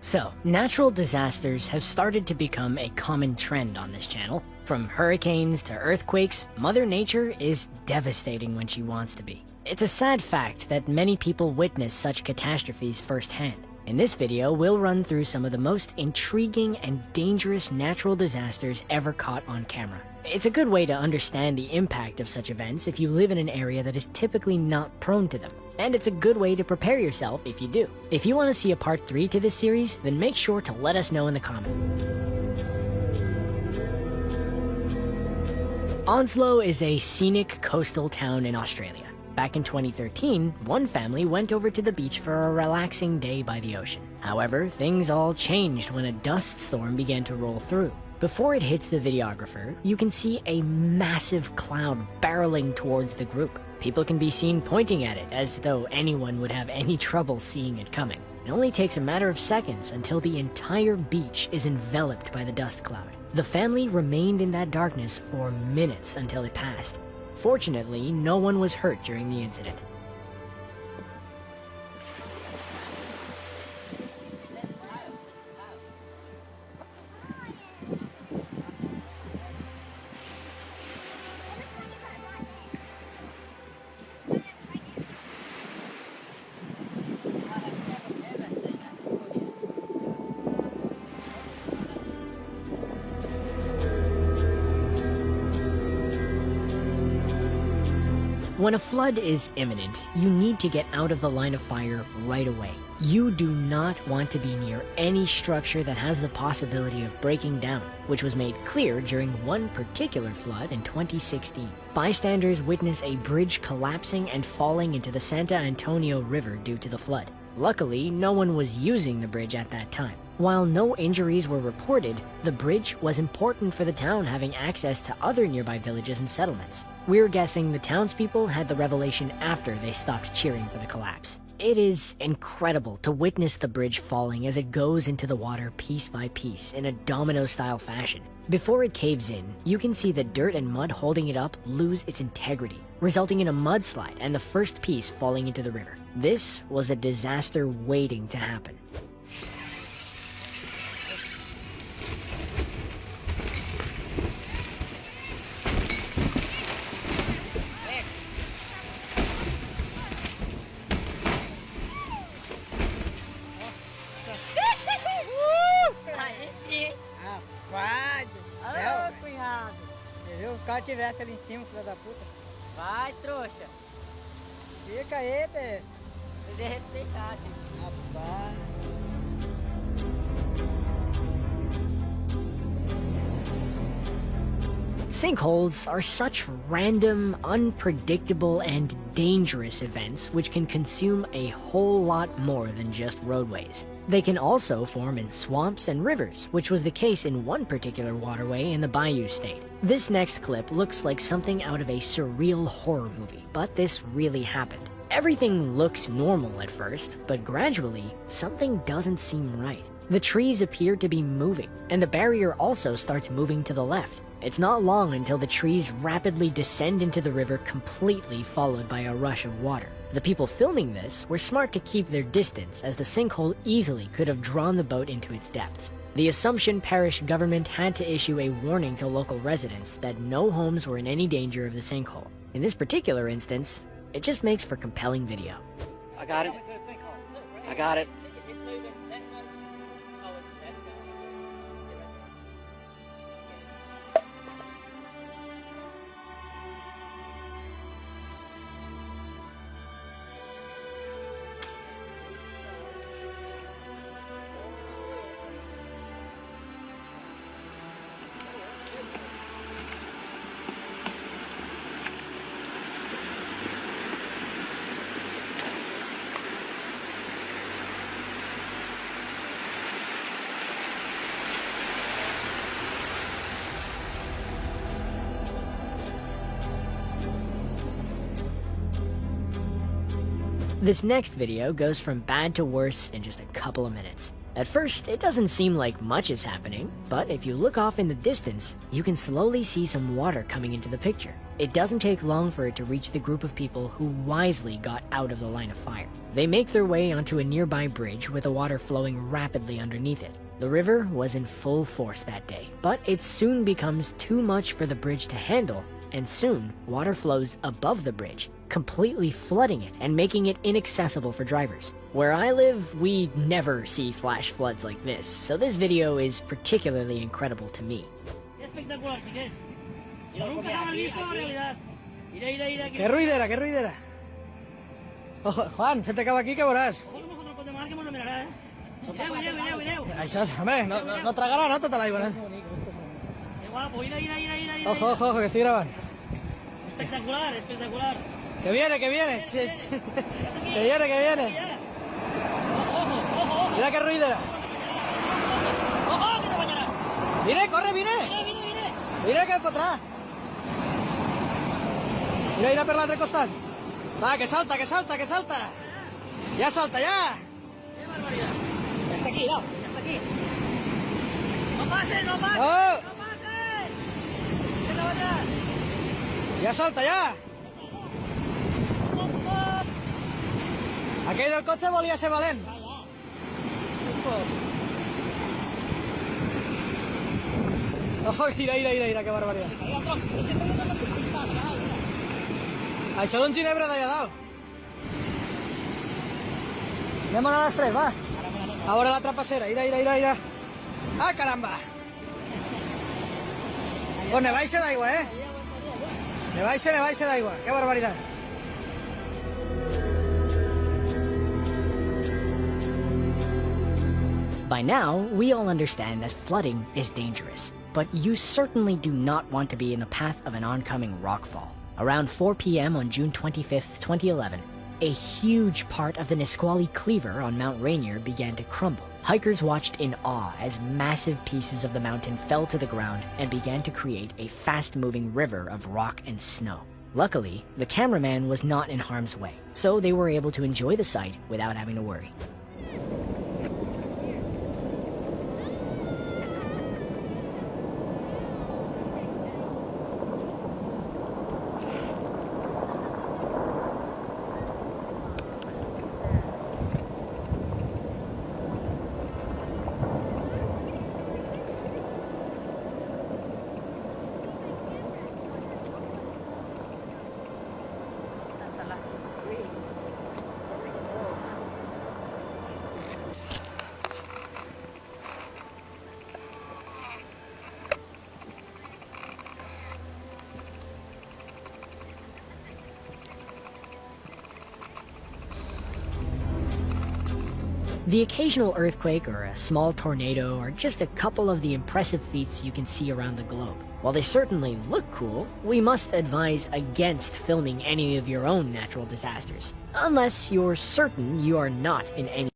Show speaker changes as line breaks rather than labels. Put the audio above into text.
So, natural disasters have started to become a common trend on this channel. From hurricanes to earthquakes, Mother Nature is devastating when she wants to be. It's a sad fact that many people witness such catastrophes firsthand. In this video, we'll run through some of the most intriguing and dangerous natural disasters ever caught on camera. It's a good way to understand the impact of such events if you live in an area that is typically not prone to them. And it's a good way to prepare yourself if you do. If you want to see a part 3 to this series, then make sure to let us know in the comments. Onslow is a scenic coastal town in Australia. Back in 2013, one family went over to the beach for a relaxing day by the ocean. However, things all changed when a dust storm began to roll through. Before it hits the videographer, you can see a massive cloud barreling towards the group. People can be seen pointing at it as though anyone would have any trouble seeing it coming. It only takes a matter of seconds until the entire beach is enveloped by the dust cloud. The family remained in that darkness for minutes until it passed. Fortunately, no one was hurt during the incident. When a flood is imminent, you need to get out of the line of fire right away. You do not want to be near any structure that has the possibility of breaking down, which was made clear during one particular flood in 2016. Bystanders witnessed a bridge collapsing and falling into the Santo Antonio River due to the flood. Luckily, no one was using the bridge at that time. While no injuries were reported, the bridge was important for the town having access to other nearby villages and settlements. We're guessing the townspeople had the revelation after they stopped cheering for the collapse. It is incredible to witness the bridge falling as it goes into the water piece by piece in a domino-style fashion. Before it caves in, you can see the dirt and mud holding it up lose its integrity, resulting in a mudslide and the first piece falling into the river. This was a disaster waiting to happen.
Rapaz do céu! Ô, cunhado! Você viu? Se o cara tivesse ali em cima, filho da puta.
Vai, trouxa!
Fica aí, besta!
Desrespeitado.
Rapaz!
Sinkholes are such random, unpredictable, and dangerous events which can consume a whole lot more than just roadways. They can also form in swamps and rivers, which was the case in one particular waterway in the Bayou State. This next clip looks like something out of a surreal horror movie, but this really happened. Everything looks normal at first, but gradually, something doesn't seem right. The trees appear to be moving, and the barrier also starts moving to the left. It's not long until the trees rapidly descend into the river, completely followed by a rush of water. The people filming this were smart to keep their distance, as the sinkhole easily could have drawn the boat into its depths. The Assumption Parish government had to issue a warning to local residents that no homes were in any danger of the sinkhole. In this particular instance, it just makes for compelling video.
I got it. I got it.
This next video goes from bad to worse in just a couple of minutes. At first, it doesn't seem like much is happening, but if you look off in the distance, you can slowly see some water coming into the picture. It doesn't take long for it to reach the group of people who wisely got out of the line of fire. They make their way onto a nearby bridge with the water flowing rapidly underneath it. The river was in full force that day, but it soon becomes too much for the bridge to handle, and soon water flows above the bridge, completely flooding it and making it inaccessible for drivers. Where I live, we never see flash floods like this, so this video is particularly incredible to me.
Espectacular, chiques. Nunca estaba listo en realidad. Mira. ¡Qué ruidera, qué ruidera! Ojo, Juan, fete acaba aquí que verás. Això és, home, no tragarà, no, tota l'aigua, Ojo, ojo, que estic gravant. Espectacular, espectacular. Que viene, que viene. Que viene, que viene. Mira qué ruidera. Ojo, que te bañarà. Vine, corre, vine. Mira que fotrà. Mira per l'altre costat. Va, que salta, que salta, que salta. Ja salta, ja. Qué barbaridad. Ya está aquí, no, ya está aquí. No pases, no pases. Oh. No pases. Que te bañarà. Ja salta, ja. Aquell del cotxe volia ser valent. Ojo, mira, que barbaritat. Això és un ginebre d'allà dalt. Anem a les 3, va. A veure la trapacera, mira. Ah, caramba. Pues ne baixa d'aigua, Ne baixa d'aigua, que barbaritat.
By now, we all understand that flooding is dangerous, but you certainly do not want to be in the path of an oncoming rockfall. Around 4 p.m. on June 25th, 2011, a huge part of the Nisqually Cleaver on Mount Rainier began to crumble. Hikers watched in awe as massive pieces of the mountain fell to the ground and began to create a fast-moving river of rock and snow. Luckily, the cameraman was not in harm's way, so they were able to enjoy the sight without having to worry. The occasional earthquake or a small tornado are just a couple of the impressive feats you can see around the globe. While they certainly look cool, we must advise against filming any of your own natural disasters, unless you're certain you are not in any